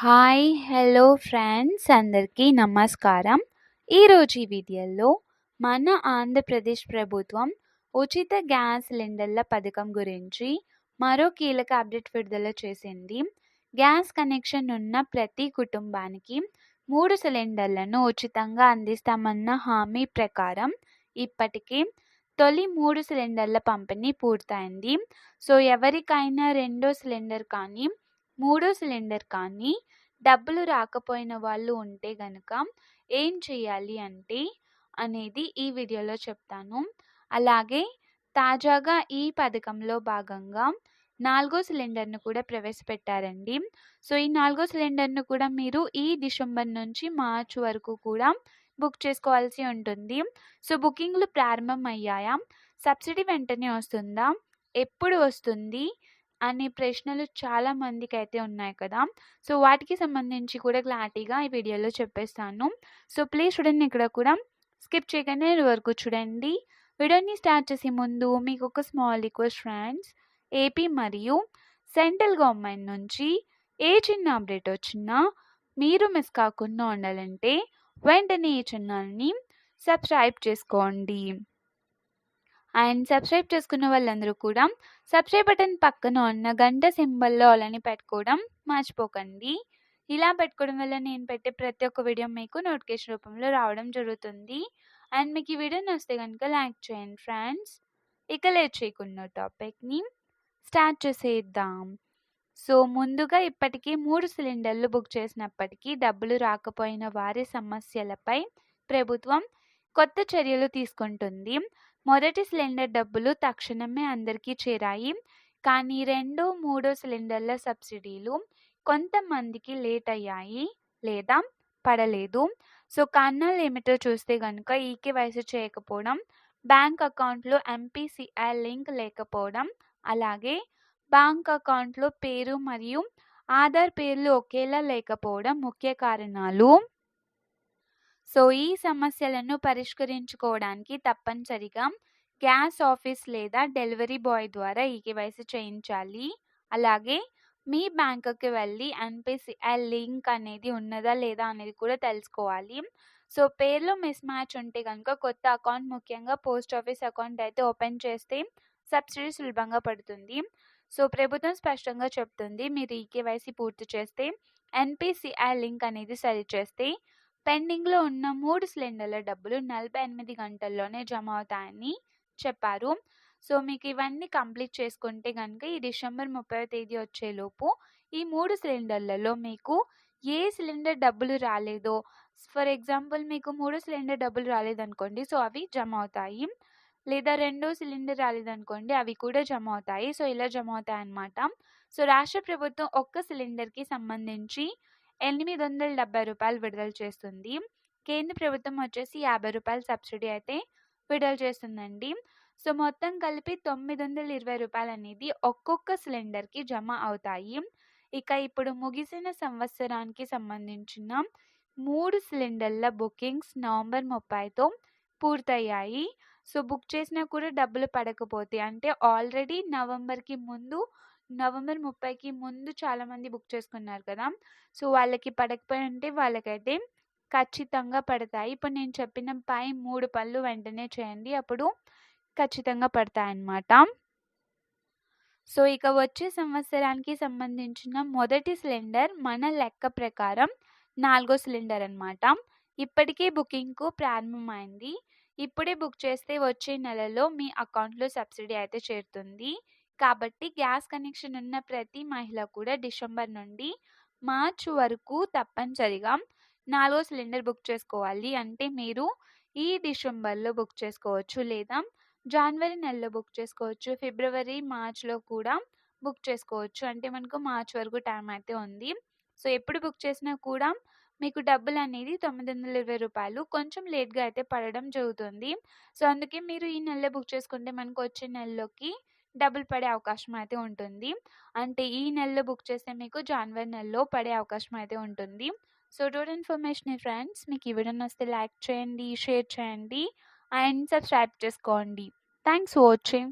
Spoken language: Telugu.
హాయ్ హలో ఫ్రెండ్స్ అందరికీ నమస్కారం. ఈరోజు ఈ వీడియోలో మన ఆంధ్రప్రదేశ్ ప్రభుత్వం ఉచిత గ్యాస్ సిలిండర్ల పథకం గురించి మరో కీలక అప్డేట్ విడుదల చేసింది. గ్యాస్ కనెక్షన్ ఉన్న ప్రతి కుటుంబానికి 3 సిలిండర్లను ఉచితంగా అందిస్తామన్న హామీ ప్రకారం ఇప్పటికే తొలి 3 సిలిండర్ల పంపిణీ పూర్తయింది. సో ఎవరికైనా రెండో సిలిండర్ కానీ మూడో సిలిండర్ కానీ డబ్బులు రాకపోయిన వాళ్ళు ఉంటే గనక ఏం చేయాలి అనేది ఈ వీడియోలో చెప్తాను. అలాగే తాజాగా ఈ పథకంలో భాగంగా 4గో సిలిండర్‌ను కూడా ప్రవేశపెట్టారండి. సో ఈ 4గో సిలిండర్‌ను కూడా మీరు ఈ డిసెంబర్ నుంచి మార్చ్ వరకు కూడా బుక్ చేసుకోవాల్సి ఉంటుంది. సో బుకింగ్‌లు ప్రారంభమయ్యాయా? సబ్సిడీ వెంటనే వస్తుందా? ఎప్పుడు వస్తుంది? అనే ప్రశ్నలు చాలా మందికైతే ఉన్నాయి కదా! సో వాటికి సంబంధించి కూడా క్లారిటీగా ఈ వీడియోలో చెప్పేస్తాను. సో ప్లీజ్ చూడండి, ఇక్కడ కూడా స్కిప్ చేయకుండా ఎండ్ వరకు చూడండి. వీడియోని స్టార్ట్ చేసే ముందు మీకు ఒక స్మాల్ రిక్వెస్ట్ ఫ్రెండ్స్. ఏపీ మరియు సెంట్రల్ గవర్నమెంట్ నుంచి ఏ చిన్న అప్డేట్ వచ్చినా మీరు మిస్ కాకుండా ఉండాలంటే వెంటనే ఈ ఛానల్‌ని సబ్స్క్రైబ్ చేసుకోండి. అండ్ సబ్స్క్రైబ్ చేసుకున్న వాళ్ళందరూ కూడా సబ్స్క్రైబ్ బటన్ పక్కన ఉన్న గంట సింబల్‌లో ఆల్ అని పెట్టుకోవడం మర్చిపోకండి. ఇలా పెట్టుకోవడం వల్ల నేను పెట్టే ప్రతి ఒక్క వీడియో మీకు నోటిఫికేషన్ రూపంలో రావడం జరుగుతుంది. అండ్ మీకు ఈ వీడియో నచ్చితే కనుక లైక్ చేయండి ఫ్రెండ్స్. ఇక లేట్ చేయకుండా టాపిక్‌ని స్టార్ట్ చేసేద్దాం. సో ముందుగా ఇప్పటికే 3 సిలిండర్లు బుక్ చేసినప్పటికీ డబ్బులు రాకపోయిన వారి సమస్యలపై ప్రభుత్వం కొత్త చర్యలు తీసుకుంటుంది. మొదటి సిలిండర్ డబ్బులు తక్షణమే అందరికీ చేరాయి. కానీ 2, 3 సిలిండర్ల సబ్సిడీలు కొంతమందికి లేట్ అయ్యాయి లేదా పడలేదు. సో కారణాలు ఏమిటో చూస్తే గనుక ఈకేవైసీ చేయకపోవడం, బ్యాంక్ అకౌంట్లో ఎంపీసీఐ లింక్ లేకపోవడం, అలాగే బ్యాంక్ అకౌంట్లో పేరు మరియు ఆధార్ పేర్లు ఒకేలా లేకపోవడం ముఖ్య కారణాలు. సో ఈ సమస్యలను పరిష్కరించుకోవడానికి తప్పనిసరిగా గ్యాస్ ఆఫీస్ లేదా డెలివరీ బాయ్ ద్వారా ఈకేవైసీ చేయించాలి. అలాగే మీ బ్యాంకుకి వెళ్ళి ఎన్పిసిఐ లింక్ అనేది ఉన్నదా లేదా అనేది కూడా తెలుసుకోవాలి. సో పేర్లో మిస్ మ్యాచ్ ఉంటే కనుక కొత్త అకౌంట్, ముఖ్యంగా పోస్ట్ ఆఫీస్ అకౌంట్ అయితే ఓపెన్ చేస్తే సబ్సిడీ సులభంగా పడుతుంది. సో ప్రభుత్వం స్పష్టంగా చెప్తుంది, మీరు ఈకేవైసీ పూర్తి చేస్తే ఎన్పిసిఐ లింక్ అనేది సరి చేస్తే పెండింగ్లో ఉన్న 3 సిలిండర్ల డబ్బులు 48 గంటల్లోనే జమ అవుతాయని చెప్పారు. సో మీకు ఇవన్నీ కంప్లీట్ చేసుకుంటే కనుక ఈ డిసెంబర్ 30వ తేదీ వచ్చేలోపు ఈ 3 సిలిండర్లలో మీకు ఏ సిలిండర్ డబ్బులు రాలేదో, ఫర్ ఎగ్జాంపుల్ మీకు 3 సిలిండర్ డబ్బులు రాలేదనుకోండి, సో అవి జమ అవుతాయి. లేదా రెండో సిలిండర్ రాలేదనుకోండి, అవి కూడా జమ అవుతాయి. సో ఇలా జమ అవుతాయి అన్నమాట. సో రాష్ట్ర ప్రభుత్వం ఒక్క సిలిండర్కి సంబంధించి ₹870 విడుదల చేస్తుంది. కేంద్ర ప్రభుత్వం వచ్చేసి ₹50 సబ్సిడీ అయితే విడుదల చేస్తుందండి. సో మొత్తం కలిపి ₹920 అనేది ఒక్కొక్క సిలిండర్కి జమ అవుతాయి. ఇక ఇప్పుడు ముగిసిన సంవత్సరానికి సంబంధించిన 3 సిలిండర్ల బుకింగ్స్ నవంబర్ 30తో పూర్తయ్యాయి. సో బుక్ చేసినా కూడా డబ్బులు పడకపోతే, అంటే ఆల్రెడీ నవంబర్ 30కి ముందు చాలామంది బుక్ చేసుకున్నారు కదా, సో వాళ్ళకి పడకపోయి ఉంటే వాళ్ళకైతే ఖచ్చితంగా పడతాయి. ఇప్పుడు నేను చెప్పిన 3 పనులు వెంటనే చేయండి, అప్పుడు ఖచ్చితంగా పడతాయన్నమాట. సో ఇక వచ్చే సంవత్సరానికి సంబంధించిన మొదటి సిలిండర్ మన లెక్క ప్రకారం 4గో సిలిండర్ అన్నమాట. ఇప్పటికే బుకింగ్కు ప్రారంభమైంది. ఇప్పుడే బుక్ చేస్తే వచ్చే నెలలో మీ అకౌంట్లో సబ్సిడీ అయితే చేరుతుంది. కాబట్టి గ్యాస్ కనెక్షన్ ఉన్న ప్రతి మహిళ కూడా డిసెంబర్ నుండి మార్చ్ వరకు తప్పనిసరిగా 4గో సిలిండర్ బుక్ చేసుకోవాలి. అంటే మీరు ఈ డిసెంబర్లో బుక్ చేసుకోవచ్చు, లేదా జనవరి నెలలో బుక్ చేసుకోవచ్చు, ఫిబ్రవరి, మార్చ్లో కూడా బుక్ చేసుకోవచ్చు. అంటే మనకు మార్చ్ వరకు టైం అయితే ఉంది. సో ఎప్పుడు బుక్ చేసినా కూడా మీకు డబ్బులు అనేది ₹920 కొంచెం లేట్గా అయితే పడడం జరుగుతుంది. సో అందుకే మీరు ఈ నెలలో బుక్ చేసుకుంటే మనకు వచ్చే నెలలోకి డబ్బులు పడే అవకాశం అయితే ఉంటుంది. అంటే ఈ నెలలో బుక్ చేస్తే మీకు జనవరి నెలలో పడే అవకాశం అయితే ఉంటుంది. సో టోటల్ ఇన్ఫర్మేషన్ ఫ్రెండ్స్, మీకు ఈ వీడియో నచ్చితే లైక్ చేయండి, షేర్ చేయండి అండ్ సబ్స్క్రైబ్ చేసుకోండి. Thanks for watching.